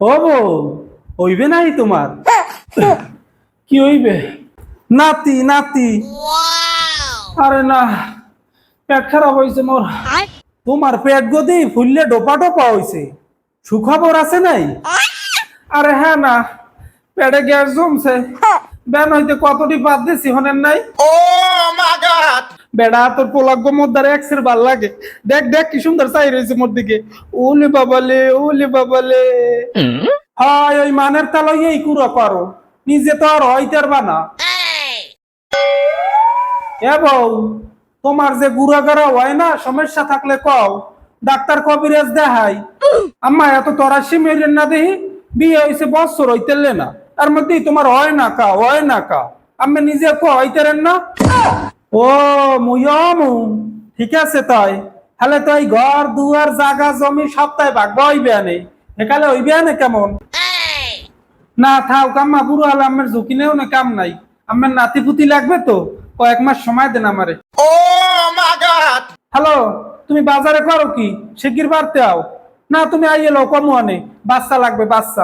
ও বউ, হইবে নাই তোমার? কি হইবে? নাতি নাতি। আরে না, পেট খারাপ হয়েছে মোর। তোমার পেট গদি ফুললে ডোপা টোপা হয়েছে, সুখবর আছে নাই? আরে হ্যাঁ না, পেটে গ্যাস জমছে। বেন হইতে কতটি বাদ দিছি হনেন নাই? বেড়া তোর পোলাগ্য মোদ্দারে এক্সের ভাল লাগে। দেখ দেখ কি সুন্দর চাই রয়েছে মোর দিকে। ওলে বাবালে, ওলে বাবালে। হয় ওই মানের তালই এই কুড়ো করো, নিজে তো আর হইতে পারবা না। এ বউ, তোমার যে গুড়াগাড়া হয় না, সমস্যা থাকলে কও, ডাক্তার কবিরাজ দেখাই। আম্মা এত তরাসি মেরেন না দেহি, বিয়ে হয়েছে বছর হইতেলে না, তার মধ্যেই তোমার হয় না কা, হয় না কা। আমি নিজে হইতেরেন না। ও মুয়মু, ঠিক আছে তাই। তাহলে তো এই ঘর দুয়ার জাগা জমি সপ্তাহে ভাগ হইবে আনে, একালে হইবে আনে কেমন? না থাও কাম্মা, বুড়ো হলে আমের ঝুঁকি নেও না, কাম নাই। আমার নাতি পুতি লাগবে তো, কয়েক মাস সময় দেন আমারে। হ্যালো, তুমি বাজারে করো কি? শিগগির বাড়তে আও। না তুমি আইয়ে লো, কমু আনে, বাচ্চা লাগবে বাচ্চা।